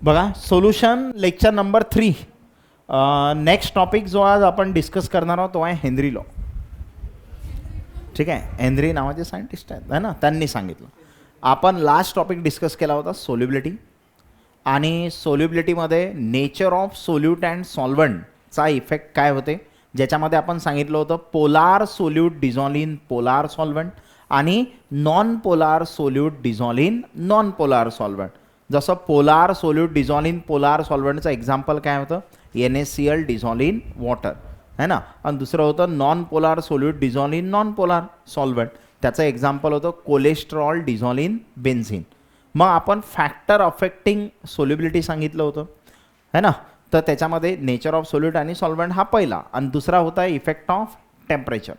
बघा solution lecture number 3. Next topic जो आज आपण डिस्कस करणार आहोत तो आहे हेनरी लॉ. ठीक आहे, हेनरी नावाचे सायंटिस्ट आहेत है ना, त्यांनी सांगितलं. आपण लास्ट टॉपिक डिस्कस केला होता सोल्युबिलिटी, आणि सोल्युबिलिटीमध्ये नेचर ऑफ सोल्यूट अँड सॉल्वंटचा इफेक्ट काय होते, ज्याच्यामध्ये आपण सांगितलं होतं polar solute dissolve in polar solvent आणि non polar solute dissolve in non polar solvent. जसं polar solute dissolve in polar सॉल्वंटचं एक्झाम्पल काय होतं, NaCl डिझॉल्व इन वॉटर है ना, आणि दुसरं होतं non polar solute dissolve in non polar solvent, त्याचं एक्झाम्पल होतं कोलेस्ट्रॉल डिझॉल्व इन बेन्झिन. मग आपण फॅक्टर अफेक्टिंग सोल्युबिलिटी सांगितलं होतं है ना, तर त्याच्यामध्ये नेचर ऑफ सोल्यूट आणि सॉल्वंट हा पहिला, आणि दुसरा होता इफेक्ट ऑफ टेम्परेचर.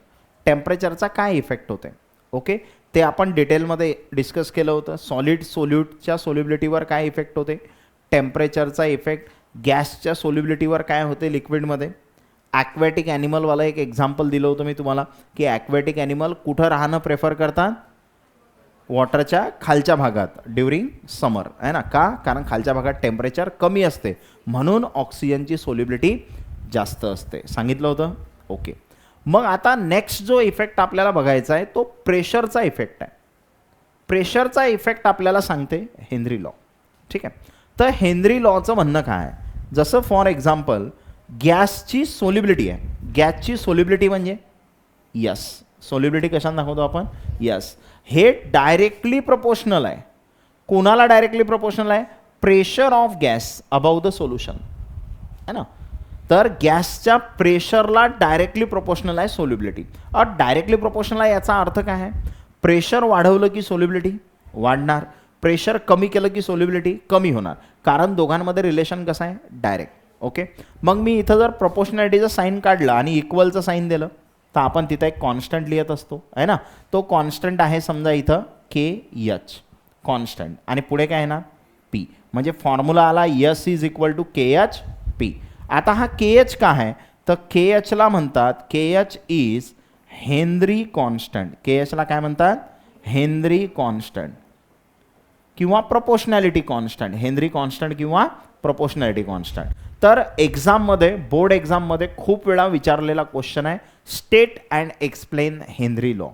टेम्परेचरचा काय इफेक्ट होते ओके, ते आपण डिटेलमध्ये डिस्कस केलं होतं. सॉलिड सोल्यूटच्या सोल्युबिलिटीवर काय इफेक्ट होते, टेम्परेचरचा इफेक्ट गॅसच्या सोल्युबिलिटीवर काय होते लिक्विडमध्ये. ॲक्वॅटिक ॲनिमलवाला एक एक्झाम्पल दिलं होतं मी तुम्हाला की ॲक्वॅटिक ॲनिमल कुठं राहणं प्रेफर करतात, वॉटरच्या खालच्या भागात ड्युरिंग समर आहे ना. का, कारण खालच्या भागात टेम्परेचर कमी असते म्हणून ऑक्सिजनची सोल्युबिलिटी जास्त असते, सांगितलं होतं ओके. मग आता नेक्स्ट जो इफेक्ट आपल्याला बघायचा आहे तो प्रेशरचा इफेक्ट आहे. प्रेशरचा इफेक्ट आपल्याला सांगते हेनरी लॉ. ठीक आहे, तर हेनरी लॉचं म्हणणं काय आहे, जसं फॉर एक्झाम्पल गॅसची सोल्युबिलिटी आहे. गॅसची सोल्युबिलिटी म्हणजे यस, सोल्युबिलिटी कशाने दाखवतो आपण, यस, हे डायरेक्टली प्रपोर्शनल आहे. कोणाला डायरेक्टली प्रपोर्शनल आहे, pressure of gas above the solution है ना. तर गॅसच्या प्रेशरला डायरेक्टली प्रोपोर्शनल आहे सोल्युबिलिटी. डायरेक्टली प्रोपोर्शनल आहे याचा अर्थ काय आहे, प्रेशर वाढवलं की सोल्युबिलिटी वाढणार, प्रेशर कमी केलं की सोल्युबिलिटी कमी होणार, कारण दोघांमध्ये रिलेशन कसं आहे, डायरेक्ट ओके. मग मी इथं जर प्रोपोर्शनॅलिटीचं साईन काढलं आणि इक्वलचं साईन दिलं तर आपण तिथं एक कॉन्स्टंट लिहित असतो आहे ना. तो कॉन्स्टंट आहे समजा इथं KH कॉन्स्टंट, आणि पुढे काय येणार P, म्हणजे फॉर्म्युला आला S is equal to KH/P. आता हा KH का आहे, तर KH ला म्हणतात, KH is Henry constant. KH ला काय म्हणतात, हेनरी कॉन्स्टंट किंवा प्रपोर्शनॅलिटी कॉन्स्टंट, हेनरी कॉन्स्टंट किंवा प्रपोर्शनॅलिटी कॉन्स्टंट. तर एक्झाममध्ये, बोर्ड एक्झाममध्ये खूप वेळा विचारलेला क्वेश्चन आहे, state and explain Henry law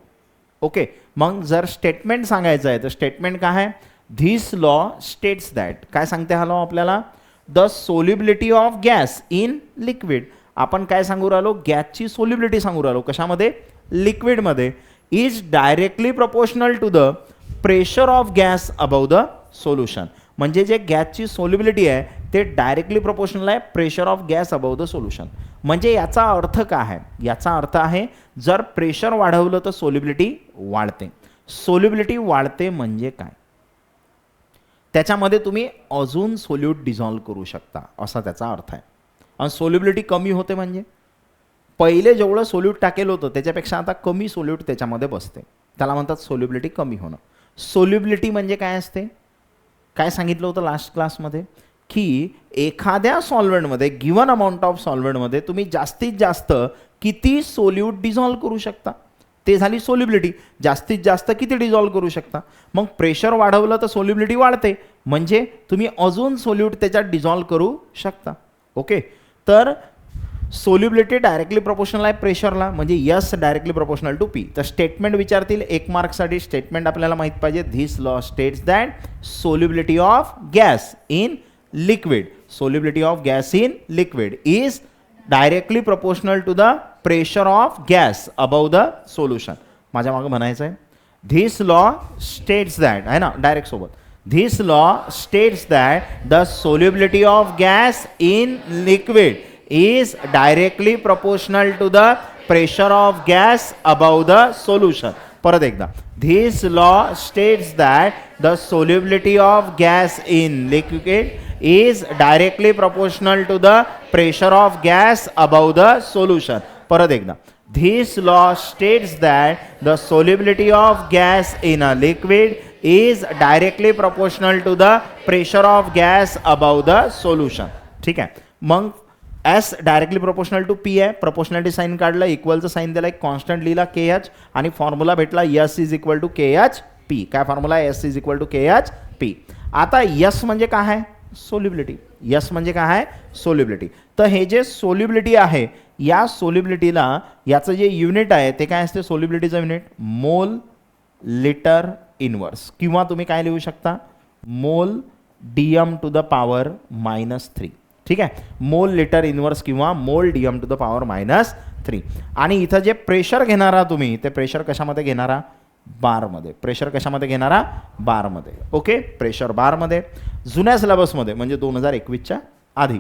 okay. मग जर स्टेटमेंट सांगायचं आहे तर स्टेटमेंट काय आहे, धिस लॉ स्टेट्स दॅट, काय सांगते हा लॉ आपल्याला, the solubility of gas in liquid. आपण काय सांगू राहिलो, गॅसची सोल्युबिलिटी सांगू राहिलो, कशामध्ये, लिक्विडमध्ये, is directly proportional to the pressure of gas above the solution. म्हणजे जे गॅसची सोल्युबिलिटी आहे ते डायरेक्टली प्रपोर्शनल आहे pressure of gas above the solution. म्हणजे याचा अर्थ काय आहे, याचा अर्थ आहे जर प्रेशर वाढवलं तर सोल्युबिलिटी वाढते. सोल्युबिलिटी वाढते म्हणजे काय, त्याच्यामध्ये तुम्ही अजून सोल्यूट डिझॉल्व करू शकता असा त्याचा अर्थ आहे. आणि सोल्युबिलिटी कमी होते म्हणजे पहिले जेवढं सोल्यूट टाकेल होतं त्याच्यापेक्षा आता कमी सोल्यूट त्याच्यामध्ये बसते, त्याला म्हणतात सोल्युबिलिटी कमी होणं. सोल्युबिलिटी म्हणजे काय असते, काय सांगितलं होतं लास्ट क्लासमध्ये, की एखाद्या सॉल्व्हेंटमध्ये, गिवन अमाऊंट ऑफ सॉल्व्हेंटमध्ये तुम्ही जास्तीत जास्त किती सोल्यूट डिझॉल्व करू शकता, ते झाली सोल्युबिलिटी. जास्तीत जास्त किती डिझॉल्व करू शकता. मग प्रेशर वाढवलं तर सोल्युबिलिटी वाढते, म्हणजे तुम्ही अजून सोल्यूट त्याच्यात डिझॉल्व करू शकता ओके. तर सोल्युबिलिटी डायरेक्टली प्रोपोर्शनल आहे प्रेशरला, म्हणजे S directly proportional to P. तर स्टेटमेंट विचारतील 1 मार्कसाठी, स्टेटमेंट आपल्याला माहीत पाहिजे, this law states that solubility of gas in liquid, solubility of gas in liquid is directly proportional to the pressure of gas above the solution. माझ्या मागं म्हणायचं आहे, धिस लॉ स्टेट्स दॅट आहे ना, डायरेक्ट सोबत, this law states that the solubility of gas in liquid is directly proportional to the pressure of gas above the solution. परत एकदा, this law states that the solubility of gas in liquid is directly proportional to the pressure of gas above the solution. परत एकदा, this law states that the solubility of gas in a liquid is directly proportional to the pressure of gas above the solution. ठीक आहे, मग S directly proportional to P आहे, proportionality sign काढलं, इक्वलचं sine दिला, एक कॉन्स्टंट लिहिला KH, आणि फॉर्म्युला भेटला S is equal to KH/P. काय फॉर्म्युला आहे, S is equal to KH/P. आता S म्हणजे काय आहे, सोल्युबिलिटी. यस म्हणजे काय आहे? सोल्युबिलिटी. तर हे जे सोल्युबिलिटी आहे, या सोल्युबिलिटीला याचं जे युनिट आहे ते काय असते? सोल्युबिलिटीचं युनिट मोल लिटर इनवर्स, किंवा तुम्ही काय लिहू शकता? मोल डीएम टू द पॉवर -3. ठीक आहे, मोल लिटर इनवर्स किंवा मोल डीएम टू द पॉवर -3. आणि इथं जे प्रेशर घेणारा तुम्ही, ते प्रेशर कशामध्ये घेणारा? बारमध्ये. प्रेशर कशामध्ये घेणारा? बारमध्ये. ओके, प्रेशर बारमध्ये. जुन्या सिलेबसमध्ये म्हणजे 2021च्या आधी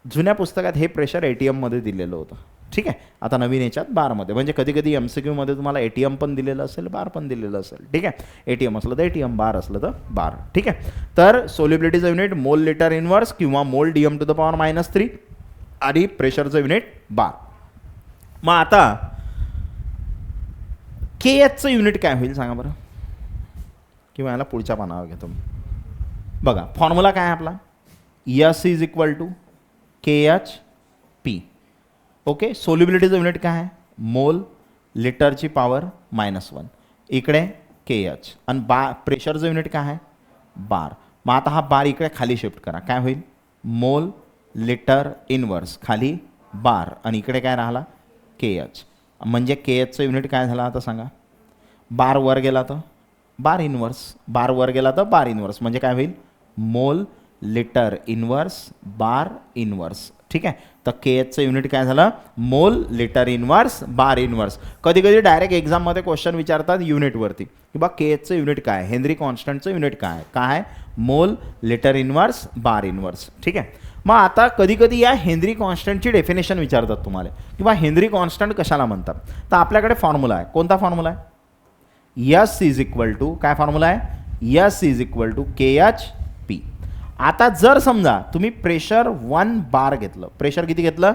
जुन्या पुस्तकात हे प्रेशर ATM मध्ये दिलेलं होतं. ठीक आहे, आता नवीन याच्यात बारमध्ये. म्हणजे कधी कधी MCQ मध्ये तुम्हाला ATM पण दिलेलं असेल, बार पण दिलेलं असेल. ठीक आहे, ATM असलं तर ATM, बार असलं तर बार. ठीक आहे, तर सोल्युबिलिटीचं युनिट मोल लिटर इनवर्स किंवा मोल डीएम टू द पॉवर -3 आणि प्रेशरचं युनिट बार. मग आता KHचं युनिट काय होईल सांगा बरं, किंवा याला पुढच्या पानावर घेतो मी. बघा फॉर्म्युला काय आहे आपला? S is equal to KHP. Okay, सोल्युबिलिटीचं युनिट काय आहे? मोल लिटरची पॉवर -1. इकडे KH. आणि प्रेशरचं युनिट काय आहे? बार. मग आता हा बार इकडे खाली शिफ्ट करा, काय होईल? मोल लिटर इनवर्स खाली बार, आणि इकडे काय राहिला? KH. म्हणजे KHचं युनिट काय झालं आता सांगा? बार वर गेला तर बार इनवर्स, बार वर गेला तर बार इनवर्स, म्हणजे काय होईल? मोल लिटर इनवर्स बार इनवर्स. ठीक आहे, तर KHचं युनिट काय झालं? मोल लिटर इनवर्स बार इनवर्स. कधी कधी डायरेक्ट एक्झाममध्ये क्वेश्चन विचारतात युनिटवरती, की बा KHचं युनिट काय, हेनरी कॉन्स्टंटचं युनिट काय, काय? मोल लिटर इनवर्स बार इनवर्स. ठीक आहे, मग आता कधी कधी या हेनरी कॉन्स्टंटची डेफिनेशन विचारतात तुम्हाला, किंवा हेनरी कॉन्स्टंट कशाला म्हणतात. तर आपल्याकडे फॉर्म्युला आहे. कोणता फॉर्म्युला आहे? S इज इक्वल टू, काय फॉर्म्युला आहे? S is equal to KHP. आता जर समजा तुम्ही प्रेशर 1 बार घेतलं, प्रेशर किती घेतलं?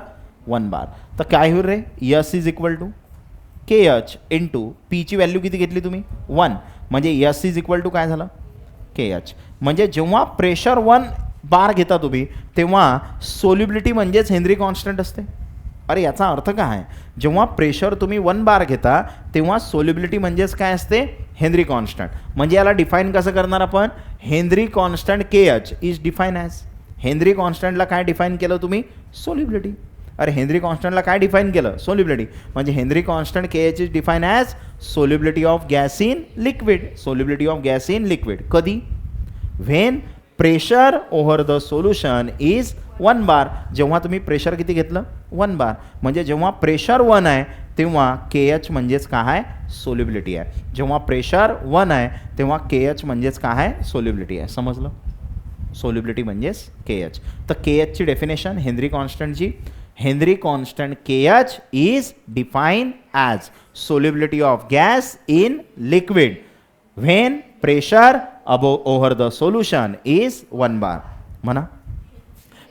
1 बार, तर काय होईल रे? S is equal to KH into P ची व्हॅल्यू किती घेतली तुम्ही? 1. म्हणजे S इज इक्वल टू काय झालं? KH. म्हणजे जेव्हा प्रेशर 1 बार घेता तुम्ही, तेव्हा सोल्युबिलिटी म्हणजेच हेनरी कॉन्स्टंट असते. अरे याचा अर्थ काय आहे? जेव्हा प्रेशर तुम्ही 1 बार घेता तेव्हा सोल्युबिलिटी म्हणजेच काय असते? Henry constant. म्हणजे याला डिफाईन कसं करणार आपण? Henry constant KH is define as. Henry कॉन्स्टंटला काय डिफाईन केलं तुम्ही? सोल्युबिलिटी. अरे हेनरी कॉन्स्टंटला काय डिफाईन केलं? सोल्युबिलिटी. म्हणजे Henry constant KH is define as solubility of gas in liquid. Solubility of gas in liquid. कधी? When pressure over the solution is 1 bar. जेव्हा तुम्ही प्रेशर किती घेतलं? 1 बार. म्हणजे जेव्हा प्रेशर 1 आहे तेव्हा KH म्हणजेच काय आहे? सोल्युबिलिटी आहे. जेव्हा प्रेशर 1 आहे तेव्हा KH म्हणजेच काय आहे? सोल्युबिलिटी आहे. समजलं? सोल्युबिलिटी म्हणजेच KH. तर KHची डेफिनेशन हेनरी कॉन्स्टंटची, Henry constant KH is define as solubility of gas in liquid when pressure over the solution is 1 bar. म्हणा,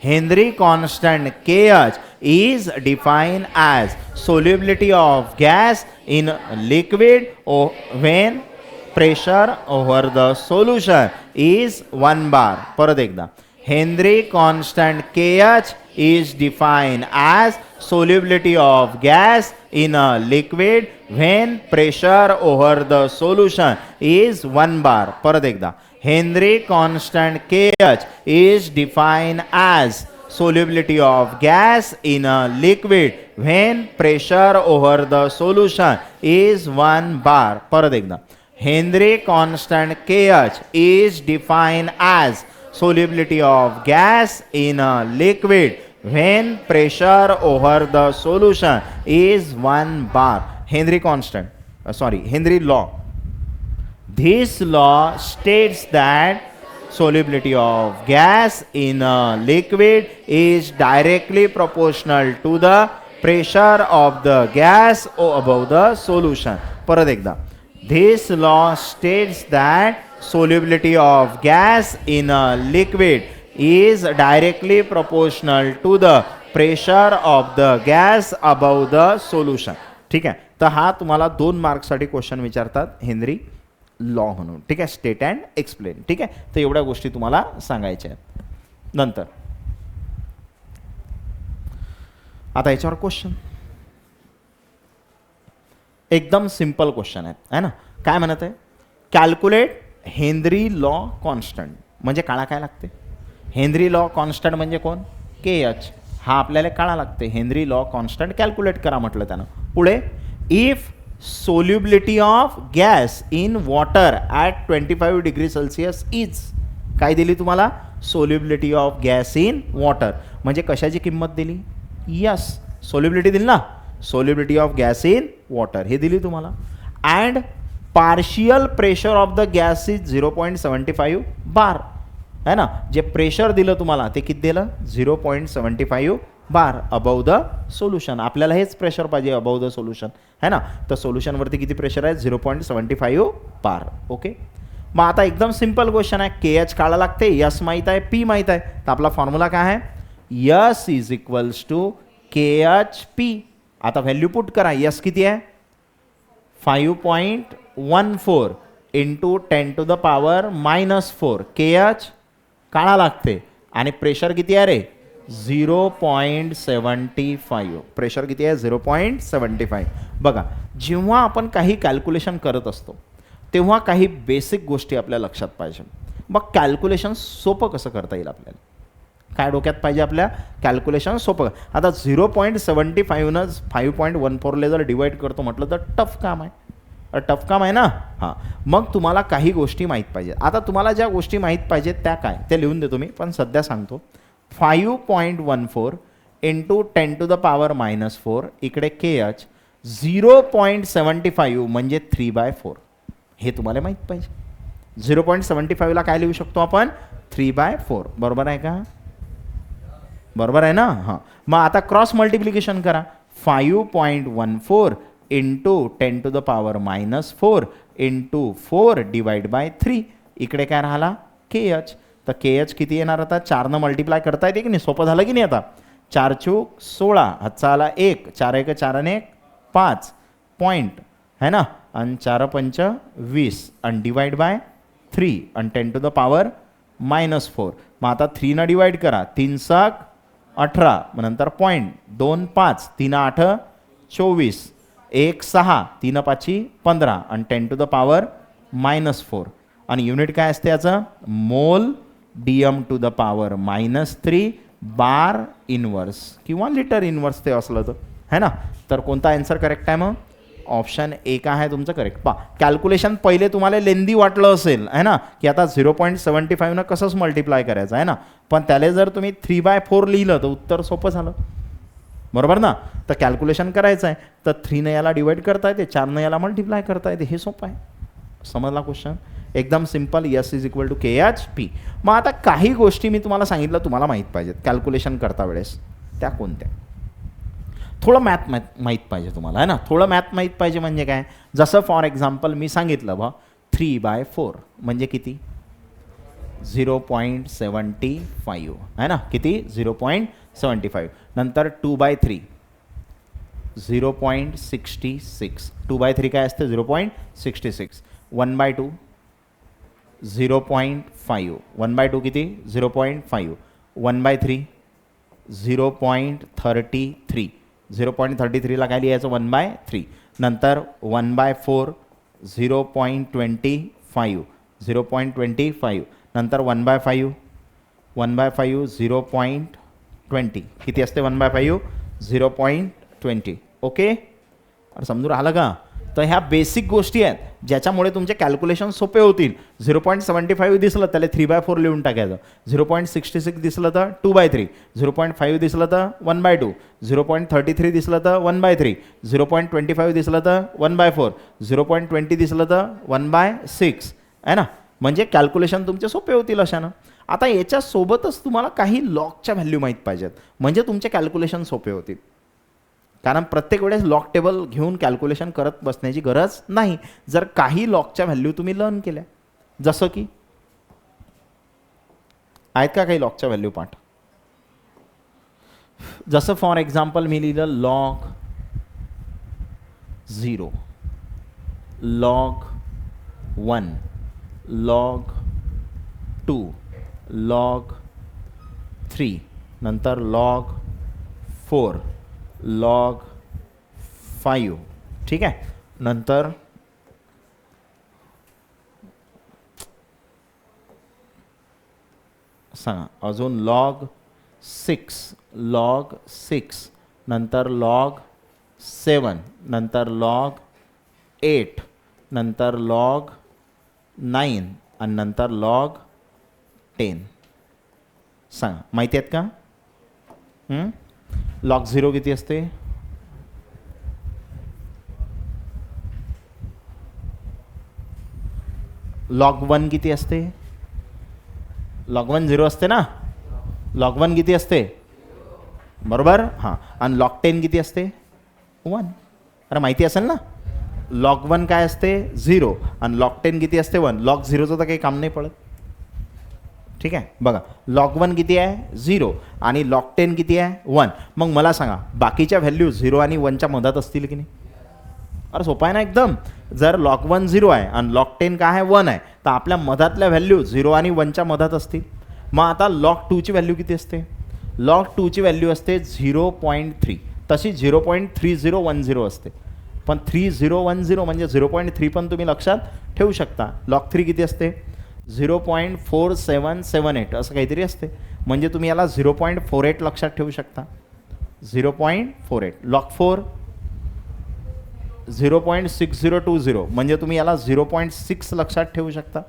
Henry constant KH is defined as solubility of gas in liquid when pressure over the solution is 1 bar. परत एकदा, Henry constant KH is defined as solubility of gas in a liquid when pressure over the solution is 1 bar. परत एकदा, Henry constant KH is defined as solubility of gas in a liquid when pressure over the solution is 1 bar. परत एकदा, Henry constant KH is defined as solubility of gas in a liquid when pressure over the solution is 1 bar. Henry constant, Henry law. This law states that solubility of gas in a liquid is directly proportional to the pressure of the gas above the solution. परत एकदा, this law states that solubility of gas in a liquid is directly proportional to the pressure of the gas above the solution. ठीक आहे, तर हा तुम्हाला 2 मार्क्ससाठी question विचारतात Henry law म्हणून. ठीक आहे, स्टेट अँड एक्सप्लेन. ठीक आहे, तर एवढ्या गोष्टी तुम्हाला सांगायच्या आहेत. नंतर आता याच्यावर क्वेश्चन एकदम सिंपल क्वेश्चन आहे ना. काय म्हणत आहे? Calculate Henry law constant. म्हणजे काळा काय लागते? हेनरी लॉ कॉन्स्टंट म्हणजे कोण? के एच. हा आपल्याला कळा लागते. हेनरी लॉ कॉन्स्टंट कॅल्क्युलेट करा म्हटलं त्यानं. पुढे if solubility of gas in water at 25 degree Celsius is, काय दिली तुम्हाला? Solubility of gas in water. म्हणजे कशाची किंमत दिली? यस, सोल्युबिलिटी दिली ना, solubility of gas in water हे दिली तुम्हाला. And partial pressure of the gas is 0.75 बार, है ना. जे प्रेशर दिलं तुम्हाला ते किती दिलं? 0.75 बार अबव द सोल्युशन. आपल्याला हेच प्रेशर पाहिजे अबव द सोल्युशन, है ना. तर सोल्युशनवरती किती प्रेशर आहे? 0.75 बार. ओके. मग आता एकदम सिंपल क्वेश्चन आहे. के एच काढा लागते, यस माहीत आहे, पी माहीत आहे. तर आपला फॉर्म्युला काय आहे? S is equals to K H P. आता व्हॅल्यू पुट करा. यस किती आहे? 5.14 इंटू 10⁻⁻⁴. के एच काढा लागते. आणि प्रेशर किती आहे रे? 0.75. प्रेशर किती आहे? 0.75. बघा, जेव्हा आपण काही कॅल्क्युलेशन करत असतो तेव्हा काही बेसिक गोष्टी आपल्या लक्षात पाहिजे. मग कॅल्क्युलेशन सोपं कसं करता येईल आपल्याला? काय डोक्यात पाहिजे आपल्या? कॅल्क्युलेशन सोपं. आता 0.75 5.14 जर डिवाईड करतो म्हटलं तर टफ काम आहे. टफ काम आहे ना. हां, मग तुम्हाला काही गोष्टी माहीत पाहिजे. आता तुम्हाला ज्या गोष्टी माहीत पाहिजेत त्या काय ते लिहून देतो मी, पण सध्या सांगतो. 5.14 इंटू 10⁻⁻⁴. इकडे के एच 0.75 म्हणजे 3/4. हे तुम्हाला माहीत पाहिजे. 0.75ला काय लिहू शकतो आपण? 3/4. बरोबर आहे का? बरोबर आहे ना. हां, मग आता क्रॉस मल्टिप्लिकेशन करा. 5.14 इंटू 10⁻⁻⁴ इंटू 4 डिवाइड बाय 3. इकडे काय राहिला? के एच. तर के एच किती येणार? आता 4नं मल्टिप्लाय करता येते की नाही? सोपं झालं की नाही? आता 4 चूक 16, हातचा आला 1, 4 1 4 आणि 1 5 पॉईंट, है ना. आणि 4 5 20 आणि डिवाइड बाय 3 आणि 10⁻⁻⁴. मग आता 3नं डिवाइड करा. 3 7 18, मग नंतर पॉईंट 2 5, 3 8 24, 1 6, 3 5 15 आणि 10⁻⁻⁴. आणि युनिट काय असते याचं? मोल DM⁻³ बार इनवर्स किंवा लिटर इनवर्स ते असलं तर, है ना. तर कोणता आन्सर करेक्ट आहे? मग ऑप्शन एक आहे तुमचं करेक्ट. पा कॅल्क्युलेशन पहिले तुम्हाला लेंदी वाटलं असेल, है ना, की आता 0.75नं कसंच मल्टिप्लाय करायचं आहे ना. पण त्याला जर तुम्ही 3/4 लिहिलं तर उत्तर सोपं झालं. बरोबर ना. तर कॅल्क्युलेशन करायचं आहे तर 3नं याला डिवाइड करता येते, 4नं याला मल्टिप्लाय करता येते. हे सोपं आहे. समजला क्वेश्चन? एकदम simple. S is equal to K H P. मग आता काही गोष्टी मी तुम्हाला सांगितलं तुम्हाला माहीत पाहिजेत कॅल्क्युलेशन करता वेळेस. त्या कोणत्या? थोडं मॅथ माहीत पाहिजे तुम्हाला, आहे ना. थोडं मॅथ माहीत पाहिजे म्हणजे काय? जसं फॉर एक्झाम्पल मी सांगितलं बा 3/4 म्हणजे किती? 0.75, आहे ना. किती? 0.75. नंतर 2/3 0.66. 2/3 काय असते? 0.66. 1/2 0.5. 1/2 किती? 0.5. 1/3 0.33. 0.33ला काय लिहायचं? 1/3. नंतर 1/4 0.25. 0.25. नंतर 1/5 1/5 0.20. किती असते 1/5? 0.20. ओके. अरे समजून आलं का? तर ह्या बेसिक गोष्टी आहेत ज्याच्यामुळे तुमचे कॅल्क्युलेशन सोपे होतील. 0.75 दिसलं त्याला 3/4 लिहून टाकायचं. 0.66 दिसलं तर 2/3. 0.5 दिसलं तर 1/2. 0.33 दिसलं तर 1/3. 0.25 दिसलं तर 1/4. 0.20 दिसलं तर 1/6, आहे ना. म्हणजे कॅल्क्युलेशन तुमचे सोपे होतील अशानं. आता याच्यासोबतच तुम्हाला काही लॉगच्या व्हॅल्यू माहीत पाहिजेत म्हणजे तुमचे कॅल्क्युलेशन सोपे होतील. कारण प्रत्येक वेळेस लॉग टेबल घेऊन कॅल्क्युलेशन करत बसण्याची गरज नाही जर काही लॉगच्या व्हॅल्यू तुम्ही लर्न केल्या. जसं की आहेत का काही लॉगच्या व्हॅल्यू पाठ? जसं फॉर एक्झाम्पल मी लिहिलं log 0, log 1, log 2, log 3, नंतर log 4, log 5. ठीक आहे. नंतर सांगा अजून लॉग 6 नंतर लॉग 7 नंतर लॉग 8 नंतर लॉग 9 आणि नंतर लॉग 10. सांगा माहिती आहेत का? लॉग 0 किती असते? लॉग 1 किती असते? लॉग 1 0 असते ना. लॉग 1 किती असते? बरोबर. हां. आणि लॉग 10 किती असते? 1. अरे माहिती असेल ना. लॉग 1 काय असते? 0 आणि लॉग 10 किती असते? 1. लॉग 0चं तर काही काम नाही पडत. ठीक आहे. बघा लॉग 1 किती आहे? 0 आणि लॉग 10 किती आहे? 1. मग मला सांगा बाकीच्या व्हॅल्यू 0 आणि 1च्या मधात असतील की नाही? अरे सोपा आहे ना एकदम. जर लॉग 1 0 आहे आणि लॉग 10 काय आहे? 1 आहे, तर आपल्या मधातल्या व्हॅल्यू 0 आणि 1च्या मधात असतील. मग आता लॉग 2ची व्हॅल्यू किती असते? लॉग 2ची व्हॅल्यू असते 0.3. तशी 0.3010 असते. पण 3010 म्हणजे 0.3 पण तुम्ही लक्षात ठेवू शकता. लॉग 3 किती असते? 0.4778 असं काहीतरी असते. म्हणजे तुम्ही याला 0.48 लक्षात ठेवू शकता. 0.48. लॉग 4 0.6020 म्हणजे तुम्ही याला 0.6 लक्षात ठेवू शकता.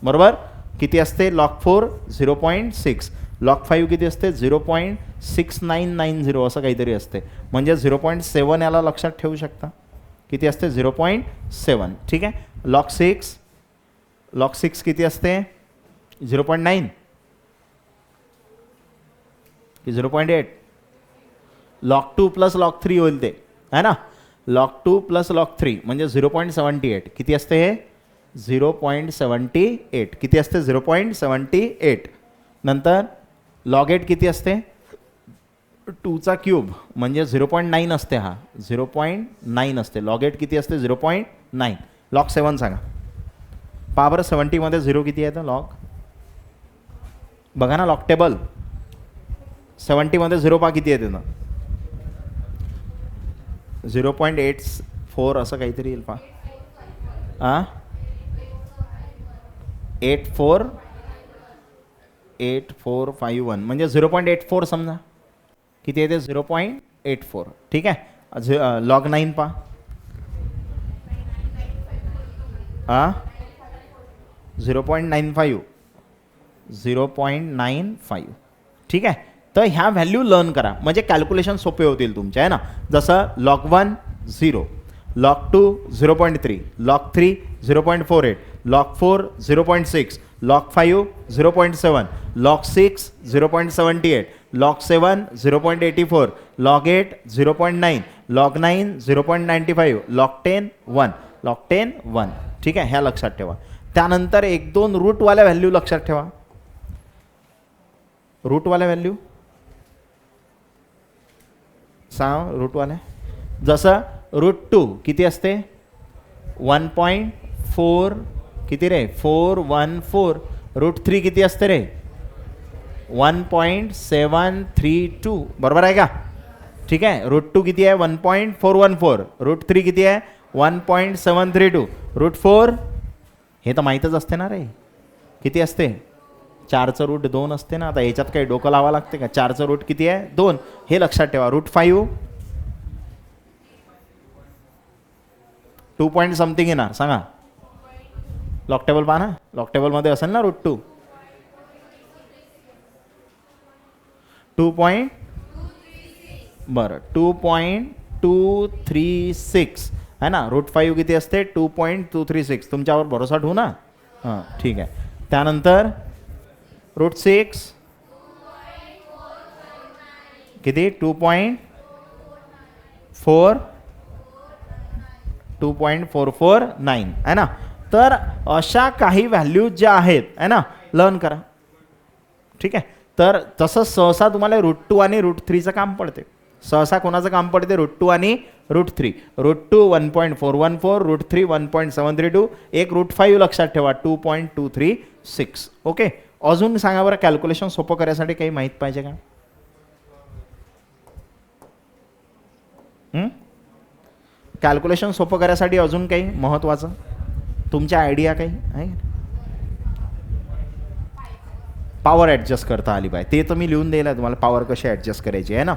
बरोबर. किती असते लॉग 4? 0.6. लॉग 5 किती असते? 0.6990 असं काहीतरी असते. म्हणजे 0.7 याला लक्षात ठेवू शकता. किती असते? 0.7. ठीक आहे. लॉग 6 किती असते? 0.9 की 0.8. लॉग 2 प्लस लॉग 3 होईल ते आहे ना. लॉग 2 प्लस लॉग 3 म्हणजे 0.78. किती असते हे? 0.78. किती असते? 0.78. नंतर लॉग 8 किती असते? 2चा क्यूब म्हणजे 0.9 असते. हा 0.9 असते. लॉग 8 किती असते? 0.9. लॉग 7 सांगा. पहा बरं 70मध्ये 0 किती आहे? तर लॉग बघा ना लॉग टेबल. 70मध्ये 0 पहा किती आहे ना. 0.84 असं काहीतरी येईल पहा. 8451 म्हणजे 0.84 समजा. किती आहे ते? 0.84. ठीक आहे. लॉग 9 पहा. 0.95. 0.95. ठीक आहे. तर ह्या व्हॅल्यू लर्न करा म्हणजे कॅल्क्युलेशन सोपे होतील तुमचे आहे ना. जसं log 1 0, log 2 0.3, log 3 0.48, log 4 0.6, log 5 0.7, log 6 0.78, log 7 0.84, log 8 0.9, log 9 0.95, log 10 1, log 10 1. ठीक आहे. ह्या लक्षात ठेवा. त्यानंतर 1-2 रूटवाल्या व्हॅल्यू लक्षात ठेवा. रूटवाल्या व्हॅल्यू सांग. रूटवाल्या जसं √2 किती असते? 1.4 किती रे? 414. √3 किती असते रे? 1.732. बरोबर आहे का? ठीक आहे. √2 किती आहे? 1.414. √3 किती आहे? 1.732. √4 हे तर माहीतच असते ना रे. किती असते? 4चं रूट 2 असते ना. आता याच्यात काही डोकं लावा लागते का? 4चं रूट किती आहे? 2. हे लक्षात ठेवा. √5 2 पॉईंट समथिंग येणार. सांगा. लॉग टेबल पहा ना. लॉग टेबलमध्ये असेल ना √2. 2 पॉईंट बरं 2.236 आहे ना. √5 किती असते? 2.236. तुमच्यावर भरोसा ठेवू ना. हां ठीक आहे. त्यानंतर √6 किती? 2.449 आहे ना. तर अशा काही व्हॅल्यूज ज्या आहेत आहे ना लर्न करा. ठीक आहे. तर तसं सहसा तुम्हाला √2 आणि √3चं काम पडते. सहसा कोणाचं काम पडते? √2 आणि √3. √2 1.414, √3 1.732, एक √5 लक्षात ठेवा 2.236. ओके. अजून सांगा बरं कॅल्क्युलेशन सोपं करायसाठी काही माहीत पाहिजे का? कॅल्क्युलेशन सोपं करायसाठी अजून काही महत्त्वाचं तुमच्या आयडिया काही आहे? पॉवर ॲडजस्ट करता आली पाहिजे. ते तर मी लिहून द्यायला तुम्हाला पॉवर कशी ॲडजस्ट करायची आहे ना.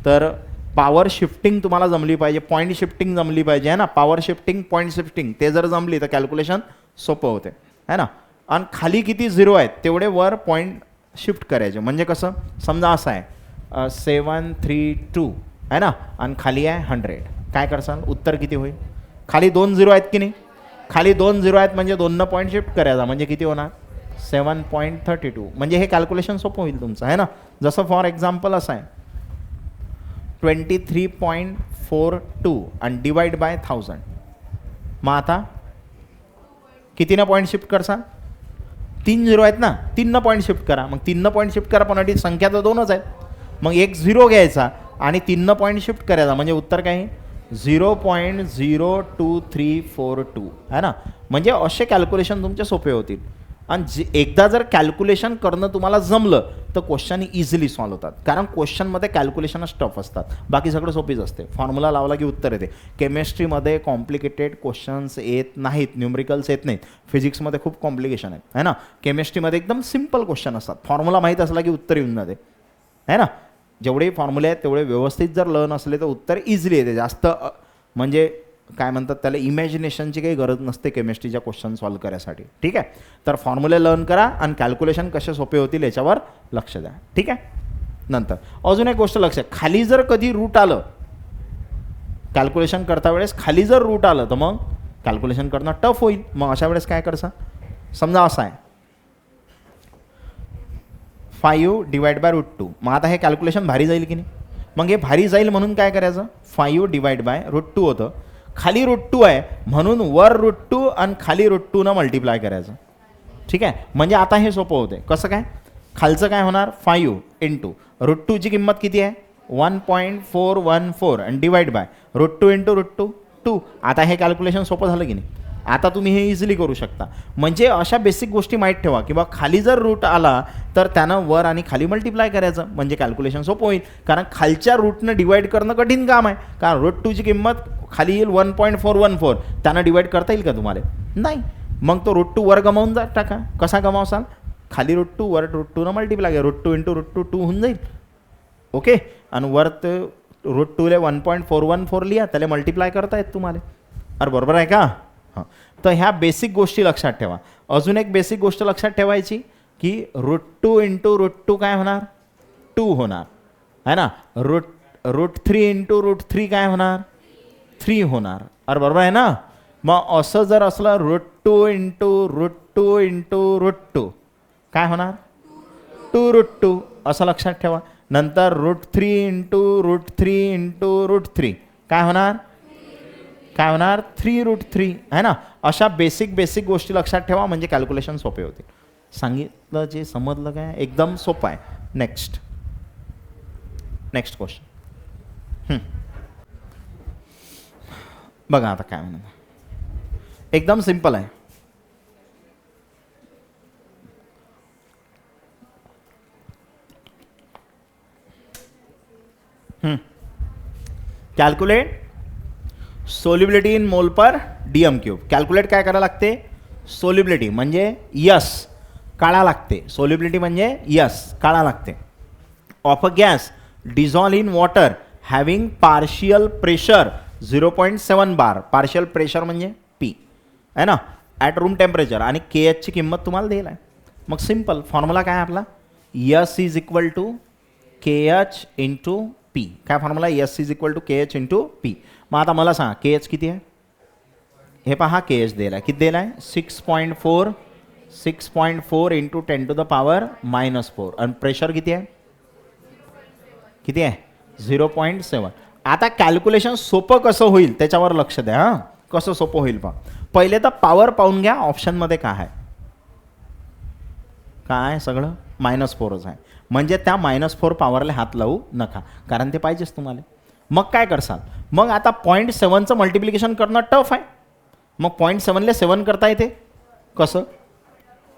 तर पॉवर शिफ्टिंग तुम्हाला जमली पाहिजे, पॉईंट शिफ्टिंग जमली पाहिजे आहे ना. पॉवर शिफ्टिंग, पॉईंट शिफ्टिंग ते जर जमली तर कॅल्क्युलेशन सोपं होते आहे ना. आणि खाली किती झिरो आहेत तेवढे वर पॉईंट शिफ्ट करायचे. म्हणजे कसं, समजा असं आहे 732 आहे ना आणि खाली आहे 100. काय करसाल, उत्तर किती होईल? खाली 2 झिरो आहेत की नाही, खाली 2 झिरो आहेत म्हणजे 2 पॉईंट शिफ्ट करायचा म्हणजे किती होणार 7.32. म्हणजे हे कॅल्क्युलेशन सोपं होईल तुमचं आहे ना. जसं फॉर एक्झाम्पल असं आहे 23.42 आणि डिवाइड बाय 1000. मग आता कितीनं पॉईंट शिफ्ट करसा, 3 झिरो आहेत ना, 3 पॉईंट शिफ्ट करा. मग 3 पॉईंट शिफ्ट करा पण अडी संख्या तर 2च आहेत. मग एक झिरो घ्यायचा आणि 3 पॉईंट शिफ्ट करायचा म्हणजे उत्तर काय आहे 0.02342 आहे ना. म्हणजे असे कॅल्क्युलेशन तुमचे सोपे होतील. आणि एकदा जर कॅल्क्युलेशन करणं तुम्हाला जमलं तर क्वेश्चन इझिली सॉल्व्ह होतात. कारण क्वेश्चनमध्ये कॅल्क्युलेशनच टफ असतात, बाकी सगळं सोपीच असते. फॉर्म्युला लावला की उत्तर येते. केमिस्ट्रीमध्ये कॉम्प्लिकेटेड क्वेश्चन्स येत नाहीत, न्यूमरिकल्स येत नाहीत. फिजिक्समध्ये खूप कॉम्प्लिकेशन आहेत आहे ना. केमिस्ट्रीमध्ये एकदम सिम्पल क्वेश्चन असतात. फॉर्म्युला माहीत असला की उत्तर येऊन जाते आहे ना. जेवढे फॉर्म्युले आहेत तेवढे व्यवस्थित जर लर्न असले तर उत्तर इझिली येते. जास्त म्हणजे काय म्हणतात त्याला इमॅजिनेशनची काही गरज नसते केमिस्ट्रीच्या क्वेश्चन सॉल्व्ह करायसाठी. ठीक आहे. तर फॉर्म्युले लर्न करा आणि कॅल्क्युलेशन कसे सोपे होतील याच्यावर लक्ष द्या. ठीक आहे. नंतर अजून एक गोष्ट लक्षात, खाली जर कधी रूट आलं कॅल्क्युलेशन करता वेळेस, खाली जर रूट आलं तर मग कॅल्क्युलेशन करणं टफ होईल. मग अशा वेळेस काय करसा, समजा असं आहे 5 डिवाइड बाय √2. मग आता हे कॅल्क्युलेशन भारी जाईल की नाही. मग हे भारी जाईल म्हणून काय करायचं, 5 डिवाइड बाय √2 होतं. खाली √2 आहे म्हणून वर √2 आणि खाली √2 मल्टिप्लाय करायचं. ठीक आहे. म्हणजे आता हे सोपं होते. कसं काय, खालचं काय होणार 5 इंटू √2ची किंमत किती आहे 1.414 आणि डिवाइड बाय √2 इंटू √2 2. आता हे कॅल्क्युलेशन सोपं झालं की नाही. आता तुम्ही हे इझिली करू शकता. म्हणजे अशा बेसिक गोष्टी माहीत ठेवा की बा खाली जर रूट आला तर त्यानं वर आणि खाली मल्टिप्लाय करायचं म्हणजे कॅल्क्युलेशन सोपं होईल. कारण खालच्या रूटनं डिवाइड करणं कठीण काम आहे. कारण √2ची किंमत खाली येईल 1.414, त्यानं डिवाइड करता येईल का तुम्हाला, नाही. मग तो √2 वर गमावून जा टाका. कसा गमावसाल, खाली √2 वर √2 मल्टिप्लाय करा, √2 इंटू √2 2 होऊन जाईल. ओके. आणि वर ते √2 1.414 लिहा, त्याला मल्टिप्लाय करता येत तुम्हाला. अरे बरोबर आहे का. हां. तर ह्या बेसिक गोष्टी लक्षात ठेवा. अजून एक बेसिक गोष्ट लक्षात ठेवायची की √2 इंटू √2 काय होणार 2 होणार आहे ना. √3 इंटू √3 काय होणार 3 होणार. अरे बरोबर आहे ना. मग असं जर असलं √2 इंटू √2 इंटू √2 काय होणार 2√2 असं लक्षात ठेवा. नंतर √3 इंटू √3 इंटू √3 काय होणार 3√3 आहे ना. अशा बेसिक गोष्टी लक्षात ठेवा म्हणजे कॅल्क्युलेशन सोपे होतील. सांगितलं जे समजलं काय, एकदम सोपं आहे. नेक्स्ट क्वेश्चन बघा. आता काय म्हणा, एकदम सिंपल आहे. कॅल्क्युलेट सोल्युबिलिटी इन मोल पर DM³. कॅल्क्युलेट काय करायला लागते, सोल्युबिलिटी म्हणजे यस काढा लागते. सोल्युबिलिटी म्हणजे यस काढा लागते. Of a gas dissolve in water having partial pressure 0.7 bar. Partial pressure म्हणजे P आहे ना, ॲट रूम टेम्परेचर. आणि KH ची किंमत तुम्हाला दिली आहे. मग सिम्पल फॉर्म्युला काय आपला, S is equal to KH into P. काय formula, S is equal to KH into P. मग आता मला सांगा KH किती आहे, हे पहा KH दिला आहे. किती दिला आहे 6.4 इंटू 10⁻⁻4. आणि प्रेशर किती आहे 0.7. आता कॅल्क्युलेशन सोपं कसं होईल त्याच्यावर लक्ष द्या. हां, कसं सोपं होईल पहा. पहिले तर पॉवर पाहून घ्या. ऑप्शनमध्ये काय आहे, काय सगळं -4च आहे. म्हणजे त्या -4 पॉवरला हात लावू नका, कारण ते पाहिजेच तुम्हाला. मग काय करसाल, मग आता 0.7चं मल्टिप्लिकेशन करणं टफ आहे. मग 0.7ला 7 करता येते कसं,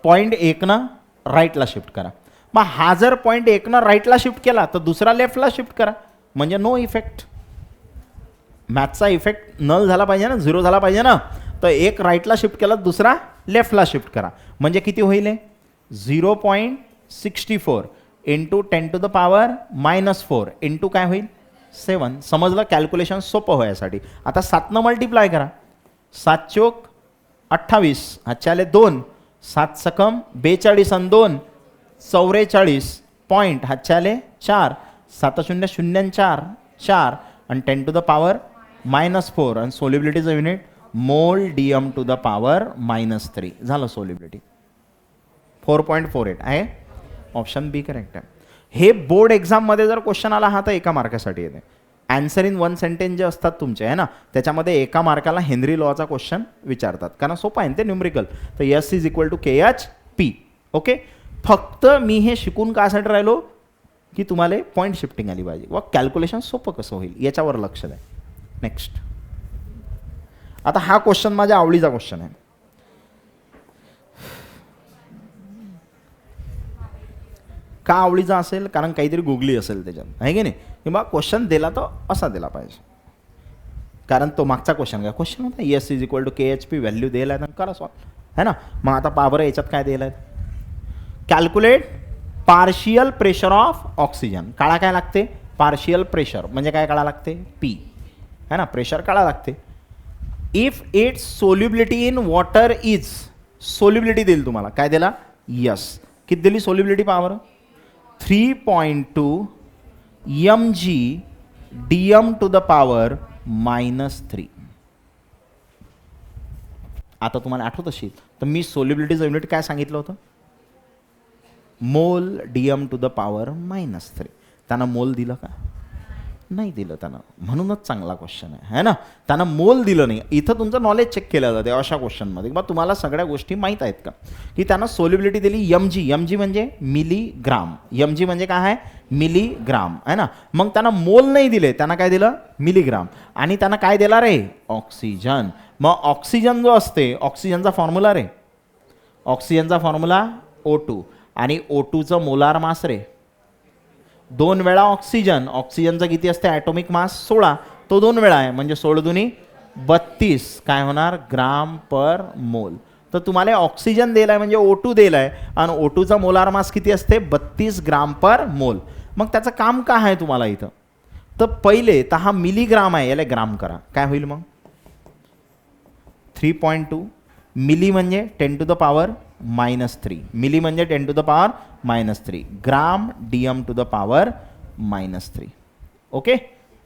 0.1नं राईटला शिफ्ट करा. मग हा जर 0.1नं राईटला शिफ्ट केला तर दुसरा लेफ्टला शिफ्ट करा, म्हणजे नो इफेक्ट. मॅथचा इफेक्ट नल झाला पाहिजे ना, 0 झाला पाहिजे ना. तर एक राईटला शिफ्ट केला, दुसरा लेफ्टला शिफ्ट करा, म्हणजे किती होईल 0.1 64 into 10 to the power -4 into काय होईल 7. समजलं. कॅल्क्युलेशन सोपं व्हायसाठी. आता 7 मल्टिप्लाय करा. 7 चोक 28, हातच्याले 2, 7 सकम 42 आणि 2 44 पॉईंट, हातच्याले 4, 7 शून्य 0 4 4 आणि 10 टू द पावर -4 आणि सोल्युबिलिटीचं युनिट मोल डीएम टू द पावर -3. झालं सोल्युबिलिटी. 4.48 आहे. ऑप्शन बी करेक्ट आहे. हे बोर्ड एक्झाममध्ये जर क्वेश्चन आला हा तर एका मार्कासाठी येते. आन्सर इन 1 सेंटेन्स जे असतात तुमचे आहे ना, त्याच्यामध्ये एका मार्काला हेनरी लॉचा क्वेश्चन विचारतात, कारण सोपं आहे ते न्यूमरिकल. तर S is equal to KH P. Okay. फक्त मी हे शिकून कासाठी राहिलो की तुम्हाला पॉईंट शिफ्टिंग आली पाहिजे व कॅल्क्युलेशन सोपं कसं होईल याच्यावर लक्ष द्या. नेक्स्ट. आता हा क्वेश्चन माझ्या आवडीचा क्वेश्चन आहे. का आवडीचा असेल? कारण काहीतरी गुगली असेल त्याच्यात, आहे की नाही? किंवा क्वेश्चन दिला तर असा दिला पाहिजे. कारण तो मागचा क्वेश्चन काय क्वेश्चन होता, S is equal to KHP value दिला आहे, करा सॉल्व, है ना. मग आता पावर याच्यात काय दिलं आहे? Calculate partial pressure of oxygen. काळा काय लागते? पार्शियल प्रेशर म्हणजे काय काळा लागते? P, है ना. प्रेशर काळा लागते. If its solubility in water is, solubility देईल तुम्हाला, काय दिला? यस. किती दिली solubility power? 3.2 mg dm to the power -3. आता तुम्हाला आठवत असेल तर मी सोल्युबिलिटीचं युनिट काय सांगितलं होतं? मोल डीएम टू द पावर -3. त्यांना मोल दिलं का? नाही दिलं त्यानं. म्हणूनच चांगला क्वेश्चन आहे ना. त्यानं मोल दिलं नाही. इथं तुमचं नॉलेज चेक केलं जाते अशा क्वेश्चनमध्ये. बा तुम्हाला सगळ्या गोष्टी माहीत आहेत का? की त्यानं सोल्युबिलिटी दिली mg. mg म्हणजे मिलीग्राम. mg म्हणजे काय आहे? मिलीग्राम, आहे ना. मग त्यांना मोल नाही दिले, त्यांना काय दिलं? मिलीग्राम. आणि त्यांना काय दिला रे? ऑक्सिजन. मग ऑक्सिजन जो असते, ऑक्सिजनचा फॉर्म्युला रे, ऑक्सिजनचा फॉर्म्युला O2 आणि O2चं मोलार मास रे 2 वेळा ऑक्सिजन. ऑक्सिजनचा किती असते? ॲटॉमिक मास 16, तो 2 वेळा आहे म्हणजे 16 दुनी 32 काय होणार? ग्राम पर मोल. तर तुम्हाला ऑक्सिजन दिलाय म्हणजे O2 दिलाय आणि O2चा मोलार मास किती असते? 32 ग्राम पर मोल. मग त्याचं काम काय आहे तुम्हाला इथं? तर पहिले तर हा मिलीग्राम आहे, याला ग्राम करा. काय होईल मग? 3.2 मिली म्हणजे 10 टू द पावर -3. मिली म्हणजे 10 to the power -3. Gram DM to the power -3. Okay.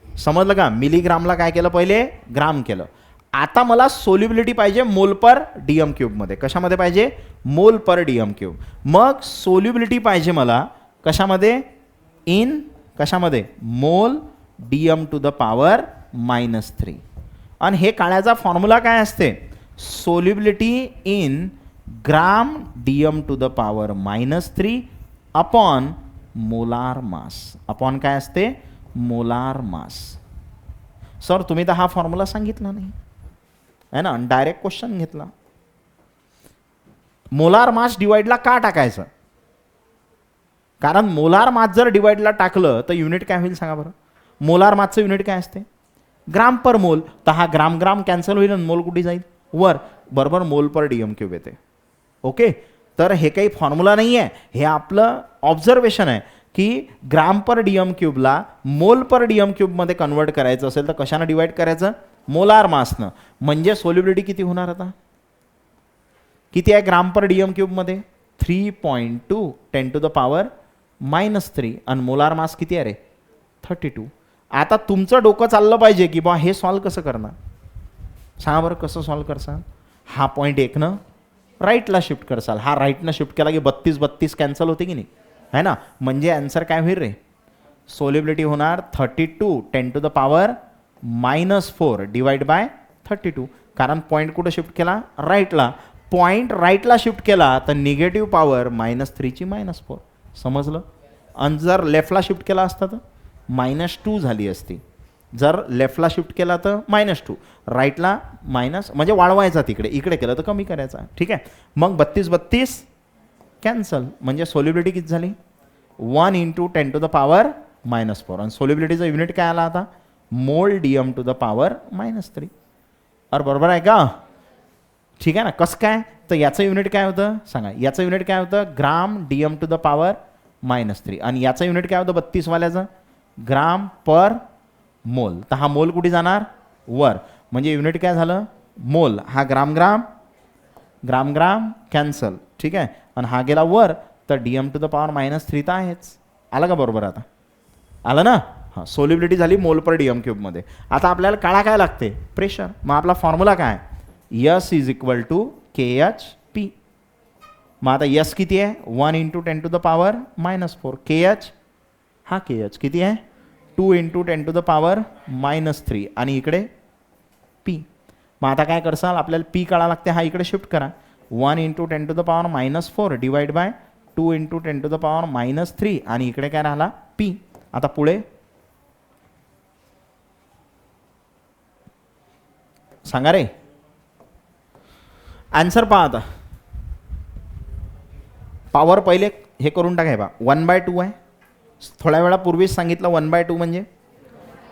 समजलं का? मिलीग्रामला काय केलं? पहिले ग्राम केलं. आता मला सोल्युबिलिटी पाहिजे मोल पर डीएम क्यूबमध्ये. कशामध्ये पाहिजे? मोल पर डीएम क्यूब. मग सोल्युबिलिटी पाहिजे मला कशामध्ये? इन कशामध्ये? मोल डीएम टू द पावर -3. आणि हे काढायचा फॉर्म्युला काय असते? Solubility in gram DM to the power -3 upon molar mass. Upon काय असते? Molar mass. सर तुम्ही तर हा फॉर्म्युला सांगितला नाही आहे ना, डायरेक्ट क्वेश्चन घेतला. मोलार मास डिवाइडला का टाकायचं? कारण मोलार मास जर डिवाइडला टाकलं तर युनिट काय होईल सांगा बरं? मोलार मासचं युनिट काय असते? ग्राम पर मोल. तर हा ग्राम ग्राम कॅन्सल होईल आणि मोल कुठे जाईल? वर. बरोबर मोल पर डीएम क्यूब येते. ओके. तर हे काही फॉर्म्युला नाही आहे, हे आपलं ऑब्झर्वेशन आहे की ग्राम पर डीएम क्यूबला मोल पर डीएम क्यूबमध्ये कन्वर्ट करायचं असेल तर कशानं डिवाइड करायचं? मोलार मासनं. म्हणजे सोल्युबिलिटी किती होणार आता? किती आहे ग्राम पर डीएम क्यूबमध्ये? 3.2 10 टू द पावर -3 आणि मोलार मास किती आहे रे? 32. आता तुमचं डोकं चाललं पाहिजे की बा हे सॉल्व कसं करणार? सांगा बरं कसं सॉल्व करसाल? हा पॉईंट 1नं राईटला शिफ्ट करसाल. हा राईटनं शिफ्ट केला की 32 32 कॅन्सल होते की नाही, है ना. म्हणजे आन्सर काय होईल रे? सोल्युबिलिटी होणार 32 10 to the power -4 divide by 32. कारण पॉईंट कुठं शिफ्ट केला? राईटला. पॉईंट राईटला शिफ्ट केला तर निगेटिव्ह पॉवर -3 ची -4. समजलं? आणि जर लेफ्टला शिफ्ट केला असता तर -2 झाली असती. जर लेफ्टला शिफ्ट केला तर -2, राईटला मायनस म्हणजे वाढवायचा तिकडे, इकडे केलं तर कमी करायचा. ठीक आहे. मग 32 32 कॅन्सल म्हणजे सोल्युबिलिटी किती झाली? 1 इंटू 10 टू द पावर -4. आणि सोल्युबिलिटीचा युनिट काय आला आता? मोल डीएम टू द पावर -3. अरे बरोबर आहे का? ठीक आहे ना. कसं काय? तर याचं युनिट काय होतं सांगा, याचं युनिट काय होतं ग्राम DM टू द पॉवर -3 आणि याचं युनिट काय होतं 32 वाल्याचं ग्राम पर मोल. तर हा मोल कुठे जाणार वर, म्हणजे युनिट काय झालं मोल, हा ग्राम ग्राम ग्राम ग्राम कॅन्सल. ठीक आहे, आणि हा गेला वर तर DM टू द पॉवर -3 तर आहेच. आलं का बरोबर, आता आलं ना. हां, सोल्युबिलिटी झाली मोल पर DM क्यूबमध्ये. आता आपल्याला काळा काय लागते प्रेशर. मग आपला फॉर्म्युला काय S is equal to KHP. मग आता S किती आहे 1 × 10 टू द पॉवर -4. KH हा KH किती आहे 2 × 10 टू द पॉवर -3 आणि इकडे P. मग आता काय करसाल आपल्याला P काढा लागते, हा इकडे शिफ्ट करा 1 × 10 to the power -4 divide by 2 × 10 to the power -3 आणि इकडे काय राहिला P. आता पुढे सांगा रे आन्सर पहा. आता पॉवर पहिले हे करून टाकाय बा 1/2 आहे. थोड्या वेळापूर्वीच सांगितलं 1/2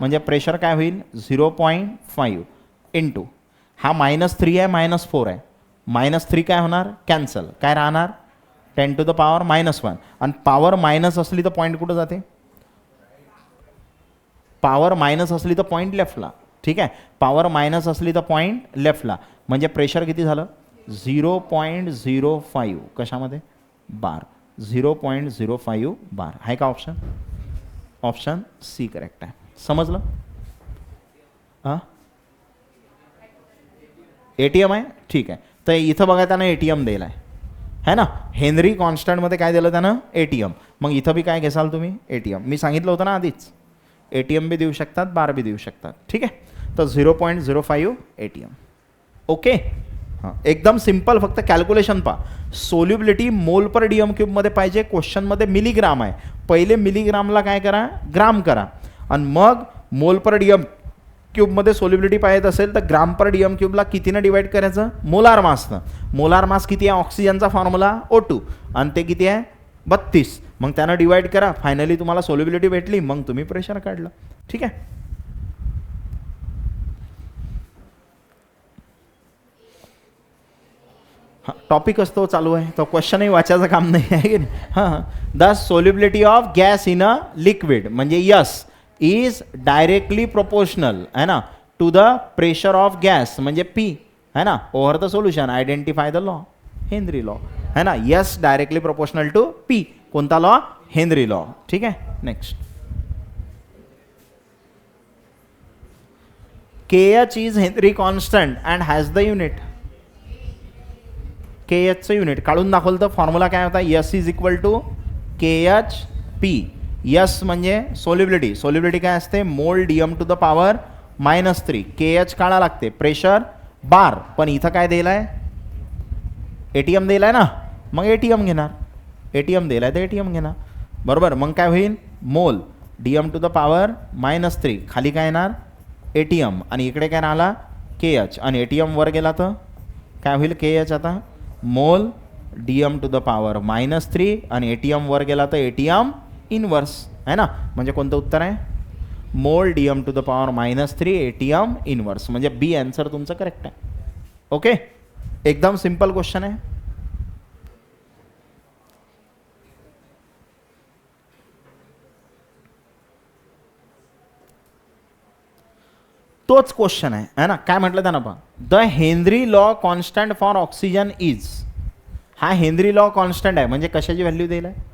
म्हणजे प्रेशर काय होईल 0.5 इंटू हा -3 आहे -4 आहे. -3 काय होणार कॅन्सल, काय राहणार 10 टू द पॉवर -1 आणि पॉवर मायनस असली तर पॉईंट कुठं जाते, पॉवर मायनस असली तर पॉईंट लेफ्टला. ठीक आहे, पॉवर मायनस असली तर पॉईंट लेफ्टला, म्हणजे प्रेशर किती झालं 0.05 कशामध्ये बार 0.05 बार. आहे का ऑप्शन, ऑप्शन सी करेक्ट आहे. समजलं. हां ATM आहे. ठीक आहे, तर इथं बघा त्यानं ATM दिला आहे ना. हेनरी कॉन्स्टंटमध्ये काय दिलं त्यानं ATM. मग इथं बी काय घेसाल तुम्ही ATM. मी सांगितलं होतं ना आधीच ATM बी देऊ शकतात बार बी देऊ शकतात. ठीक आहे, तर 0.05 ATM. ओके हां, एकदम सिंपल. फक्त कॅल्क्युलेशन पहा. सोल्युबिलिटी मोल पर DM क्यूबमध्ये पाहिजे. क्वेश्चनमध्ये मिलीग्राम आहे. पहिले मिलीग्रामला काय करा ग्राम करा आणि मग मोल पर DM क्यूबमध्ये सोल्युबिलिटी पाहिजे असेल तर ग्राम पर DM क्यूबला कितीनं डिवाइड करायचं मोलार मासनं. मोलार मास किती आहे ऑक्सिजनचा फॉर्म्युला O2 आणि ते किती आहे 32. मग त्यानं डिवाइड करा, फायनली तुम्हाला सोल्युबिलिटी भेटली, मग तुम्ही प्रेशर काढलं. ठीक आहे, हां टॉपिक असतो चालू आहे तो क्वेश्चनही वाचायचं काम नाही आहे की नाही. हां, the solubility of gas in a liquid म्हणजे यस इज डायरेक्टली प्रोपोर्शनल है ना to the pressure of gas म्हणजे P है ना over the solution. Identify the law Henry law है ना. Yes directly proportional to P. कोणता लॉ हेनरी लॉ. ठीक आहे, next KH is Henry constant and has the unit. KHचं unit काढून दाखवलं तर फॉर्म्युला काय होता S is equal to KHP. Yes म्हणजे सोल्युबिलिटी. सोल्युबिलिटी काय असते mole DM to the power -3. KH काढा लागते प्रेशर बार, पण इथं काय दिलं आहे ATM दिलं आहे ना, मग ATM घेणार. ATM दिलं आहे तर ATM घेणार बरोबर. मग काय होईल मोल DM टू द पॉवर -3 खाली काय येणार ATM आणि इकडे काय राहिला KH आणि ATM वर गेला तर काय होईल KH आता मोल DM टू द पॉवर -3 आणि ATM वर गेला तर ATM इनवर्स है ना. म्हणजे कोणतं उत्तर आहे mole DM to the power -3 ATM inverse म्हणजे बी आन्सर तुमचं करेक्ट आहे. ओके, एकदम सिंपल क्वेश्चन आहे. तोच क्वेश्चन आहे ना. काय म्हटलं त्यानं पहा the Henry law constant for oxygen is. हा हेनरी लॉ कॉन्स्टंट आहे म्हणजे कशाची व्हॅल्यू दिला आहे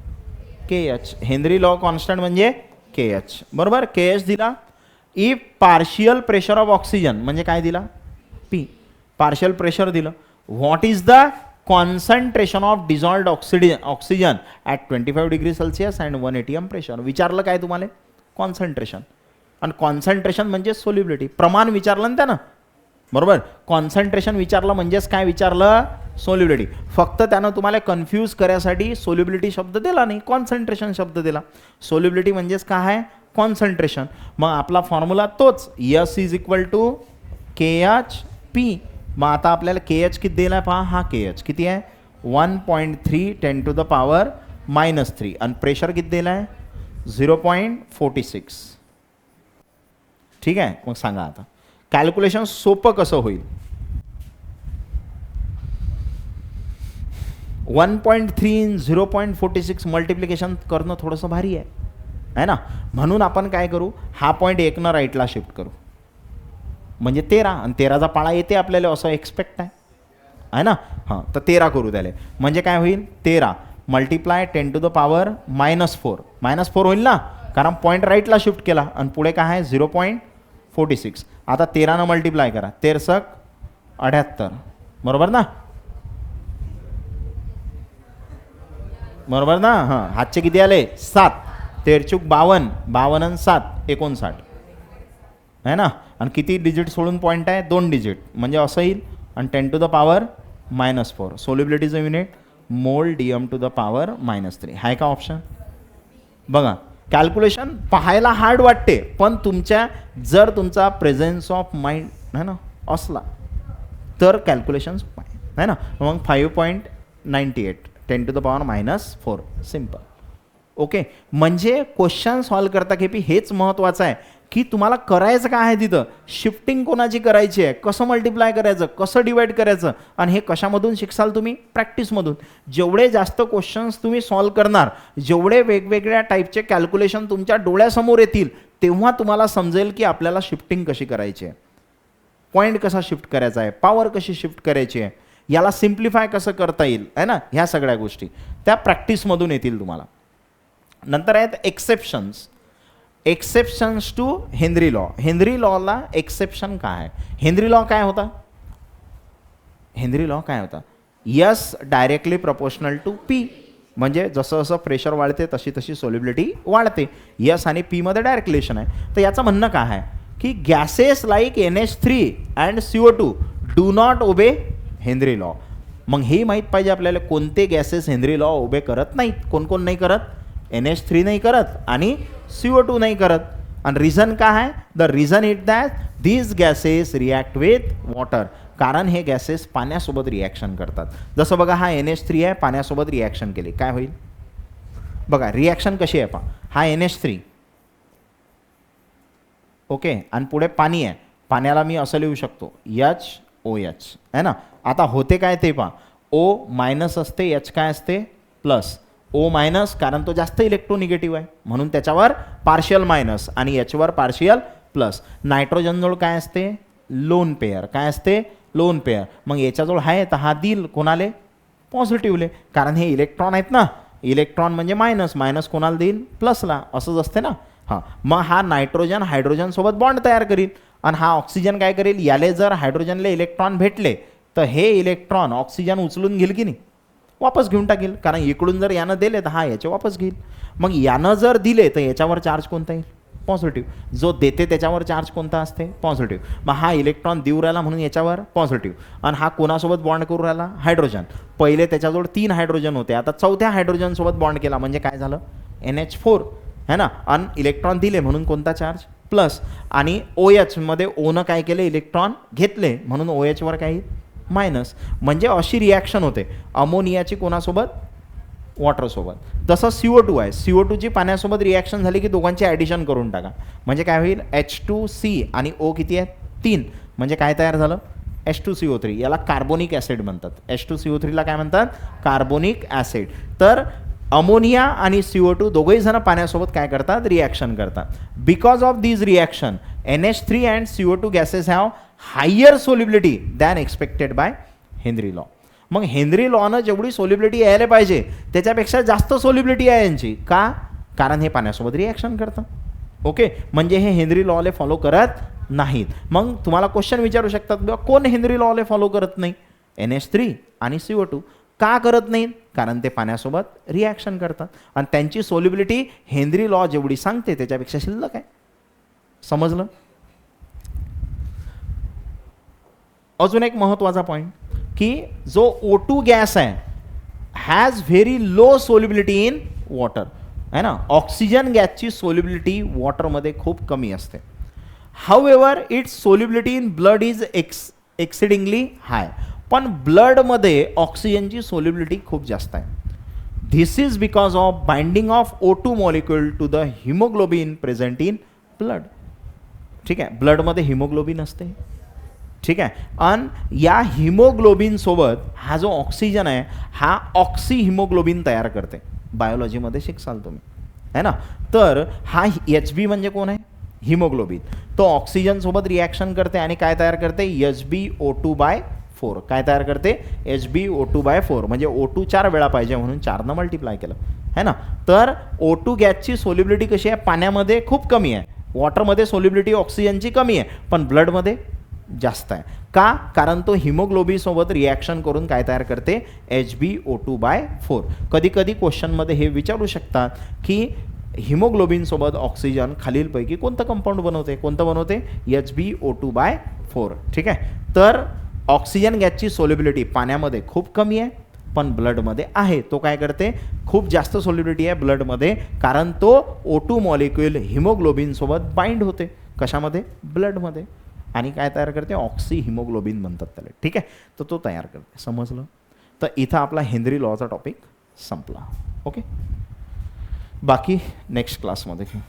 KH. हेनरी लॉ कॉन्स्टंट म्हणजे KH बरोबर. KH दिला. If partial pressure of oxygen म्हणजे काय दिला P. पार्शियल प्रेशर दिलं. What is the concentration of dissolved oxygen at 25 degree Celsius and 1 ATM pressure. विचारलं काय तुम्हाला कॉन्सन्ट्रेशन आणि कॉन्सन्ट्रेशन म्हणजे सोल्युबिलिटी. प्रमाण विचारलं ना त्यानं बरोबर. कॉन्सन्ट्रेशन विचारलं म्हणजेच काय विचारलं सोल्युबिलिटी. फक्त त्यानं तुम्हाला कन्फ्यूज करायसाठी सोल्युबिलिटी शब्द दिला नाही, कॉन्सन्ट्रेशन शब्द दिला. सोल्युबिलिटी म्हणजेच काय आहे कॉन्सन्ट्रेशन. मग आपला फॉर्म्युला तोच S is equal to KHP. मग आता आपल्याला KH किती दिला पहा हा KH किती आहे 1.3 10 टू द पॉवर -3 आणि प्रेशर किती दिला आहे 0.46. ठीक आहे, मग सांगा आता कॅल्क्युलेशन सोपं कसं होईल. 1.3 0.46 मल्टिप्लिकेशन करणं थोडंसं भारी आहे ना. म्हणून आपण काय करू, हा पॉईंट 1 राईटला शिफ्ट करू, म्हणजे 13, आणि 13चा पाळा येते आपल्याला असं एक्सपेक्ट आहे ना. हां, तर 13 करू त्याला, म्हणजे काय होईल, 13 मल्टिप्लाय 10 to the power -4 -4 होईल ना, कारण पॉईंट राईटला शिफ्ट केला, आणि पुढे काय आहे 0.46. आता 13 मल्टिप्लाय करा, 13 78, बरोबर ना, बरोबर ना. हां, हातचे किती आले 7, 13 52, 52 आणि 7 59 आहे ना. आणि किती डिजिट सोडून पॉईंट आहे, 2 डिजिट, म्हणजे असं येईल. आणि 10 to the power -4. सोल्युबिलिटीचं युनिट मोल DM to the power -3. आहे का ऑप्शन. बघा, कॅल्क्युलेशन पाहायला हार्ड वाटते, पण जर तुमचा प्रेझेन्स ऑफ माइंड आहे ना असला तर कॅल्क्युलेशन्स आहे ना. मग 5.98 10 to the power -4 simple. Okay, म्हणजे क्वेश्चन सॉल्व करता खेपी हेच महत्त्वाचं आहे की तुम्हाला करायचं काय आहे, तिथं शिफ्टिंग कोणाची करायची आहे, कसं मल्टिप्लाय करायचं, कसं डिवाइड करायचं, आणि हे कशामधून शिकसाल तुम्ही, प्रॅक्टिसमधून. जेवढे जास्त क्वेश्चन्स तुम्ही सॉल्व करणार, जेवढे वेगवेगळ्या टाईपचे कॅल्क्युलेशन तुमच्या डोळ्यासमोर येतील, तेव्हा तुम्हाला समजेल की आपल्याला शिफ्टिंग कशी करायची आहे, पॉईंट कसा शिफ्ट करायचा आहे, पॉवर कशी शिफ्ट करायची आहे, याला सिम्प्लिफाय कसं करता येईल आहे ना. ह्या सगळ्या गोष्टी त्या प्रॅक्टिसमधून येतील तुम्हाला. नंतर आहेत exceptions. Exceptions to Henry law. Henry लॉला एक्सेप्शन काय आहे, हेनरी लॉ काय होता, हेनरी लॉ काय होता, S directly proportional to P, म्हणजे जसं जसं प्रेशर वाढते तशी तशी सोल्युबिलिटी वाढते. यस आणि पी मध्ये डायरेक्ट रिलेशन आहे. तर याचं म्हणणं काय आहे की gases like NH3 and CO2 do not obey Henry law. मग हे माहीत पाहिजे आपल्याला कोणते गॅसेस हेनरी लॉ ओबे करत नाहीत, कोण कोण नाही करत, NH3 नाही करत आणि CO2 नाही करत. आणि रिझन काय आहे, the reason it that these gases react with water, कारण हे गॅसेस पाण्यासोबत रिॲक्शन करतात. जसं बघा, हा NH3 आहे, पाण्यासोबत रिॲक्शन केली, काय होईल बघा, रिॲक्शन कशी आहे पहा, हा NH3 ओके, आणि पुढे पाणी आहे, पाण्याला मी असं लिहू शकतो HOH आहे ना. आता होते काय ते पहा, O- असते, H काय असते प्लस, O- कारण तो जास्त इलेक्ट्रोनिगेटिव्ह आहे म्हणून त्याच्यावर पार्शियल मायनस, आणि Hवर पार्शियल प्लस. नायट्रोजनजवळ काय असते, लोन पेअर, काय असते लोन पेअर, मग याच्याजवळ आहे तर हा दिल कोणाले, पॉझिटिव्हले, कारण हे इलेक्ट्रॉन आहेत ना, इलेक्ट्रॉन म्हणजे मायनस, मायनस कोणाला देईल, प्लसला, असंच असते ना. हां, मग हा नायट्रोजन हायड्रोजनसोबत बॉन्ड तयार करील, आणि हा ऑक्सिजन काय करेल, याले जर हायड्रोजनले इलेक्ट्रॉन भेटले तर हे इलेक्ट्रॉन ऑक्सिजन उचलून घेईल की नाही, वापस घेऊन टाकेल, कारण इकडून जर यानं दिले तर हा याचे वापस घेईल. मग यानं जर दिले तर याच्यावर चार्ज कोणता येईल, पॉझिटिव्ह. जो देते त्याच्यावर चार्ज कोणता असते, पॉझिटिव्ह. मग हा इलेक्ट्रॉन देऊ राहिला म्हणून याच्यावर पॉझिटिव्ह, आणि हा कोणासोबत बॉन्ड करू राहिला, हायड्रोजन. पहिले त्याच्याजवळ 3 हायड्रोजन होते, आता 4थ्या हायड्रोजनसोबत बॉन्ड केला, म्हणजे काय झालं, NH4 है ना. आणि इलेक्ट्रॉन दिले म्हणून कोणता चार्ज, प्लस. आणि OH मध्ये ओनं काय केले, इलेक्ट्रॉन घेतले म्हणून OH वर काय मायनस. म्हणजे अशी रिॲक्शन होते अमोनियाची कोणासोबत, वॉटरसोबत. तसं CO2 आहे, CO2 ची पाण्यासोबत रिॲक्शन झाली की दोघांची ॲडिशन करून टाका, म्हणजे काय होईल, H2C आणि O किती आहेत 3, म्हणजे काय तयार झालं, H2CO3. याला कार्बोनिक ॲसिड म्हणतात. H2CO3 ला काय म्हणतात, कार्बोनिक ॲसिड. तर अमोनिया आणि CO2 दोघेही जण पाण्यासोबत काय करतात, रिॲक्शन करतात. Because of this reaction NH3 and CO2 gases have higher solubility than expected by Henry law. मग हेनरी लॉनं जेवढी सोल्युबिलिटी यायला पाहिजे त्याच्यापेक्षा जास्त सोल्युबिलिटी आहे यांची, का, कारण हे पाण्यासोबत रिॲक्शन करतं. ओके, म्हणजे हे हेनरी लॉले फॉलो करत नाहीत. मग तुम्हाला क्वेश्चन विचारू शकतात, बघा कोण हेनरी लॉले फॉलो करत नाही, NH3 आणि CO2 का करत नाहीत, कारण ते पाण्यासोबत रिॲक्शन करतात, आणि त्यांची सोल्युबिलिटी हेनरी लॉ जेवढी सांगते त्याच्यापेक्षा शिल्लक आहे. समजलं. अजून एक महत्त्वाचा पॉईंट की जो O2 गॅस आहे has very low solubility in water आहे ना. ऑक्सिजन गॅसची सोल्युबिलिटी वॉटरमध्ये खूप कमी असते. However its solubility in blood is exceedingly high. पण ब्लडमध्ये ऑक्सिजनची सोल्युबिलिटी खूप जास्त आहे. This is because of binding of O2 molecule to the haemoglobin present in blood. ठीक आहे, ब्लडमध्ये हिमोग्लोबिन असते ठीक आहे. आणि या हिमोग्लोबिन सोबत हा जो ऑक्सिजन आहे हा ऑक्सी हिमोग्लोबिन तयार करते. बायोलॉजीमध्ये शिकसाल तुम्ही, है ना. तर हा HB म्हणजे कोण आहे, हिमोग्लोबिन. तो ऑक्सिजन सोबत रिॲक्शन करते आणि काय तयार करते, HbO2/4. काय तयार करते, HbO2/4. म्हणजे O2 4 वेळा पाहिजे म्हणून 4 मल्टिप्लाय केलं, है ना. तर O2 गॅसची सोल्युबिलिटी कशी आहे, पाण्यामध्ये खूप कमी आहे, वॉटरमध्ये सोल्युबिलिटी ऑक्सिजनची कमी आहे, पण ब्लडमध्ये जास्त आहे. का, कारण तो हिमोग्लोबिन सोबत रिॲक्शन करून काय तयार करते, HbO2/4. कधी कधी क्वेश्चनमध्ये हे विचारू शकतात की हिमोग्लोबिन सोबत ऑक्सिजन खालीलपैकी कोणतं कंपाऊंड बनवते, कोणतं बनवते, HbO2/4. ठीक आहे. तर ऑक्सिजन गॅसची सोल्युबिलिटी पाण्यामध्ये खूप कमी आहे पण ब्लडमध्ये आहे. तो काय करते, खूप जास्त सोल्युबिलिटी आहे ब्लडमध्ये, कारण तो O2 मॉलिक्यूल हिमोग्लोबिनसोबत बाइंड होते. कशामध्ये, ब्लडमध्ये. आणि काय तयार करते, ऑक्सी हिमोग्लोबिन म्हणतात त्याला. ठीक आहे. तर तो तयार करते. समजलं. तर इथं आपला हेनरी लॉचा टॉपिक संपला. ओके. बाकी नेक्स्ट क्लासमध्ये घेऊ.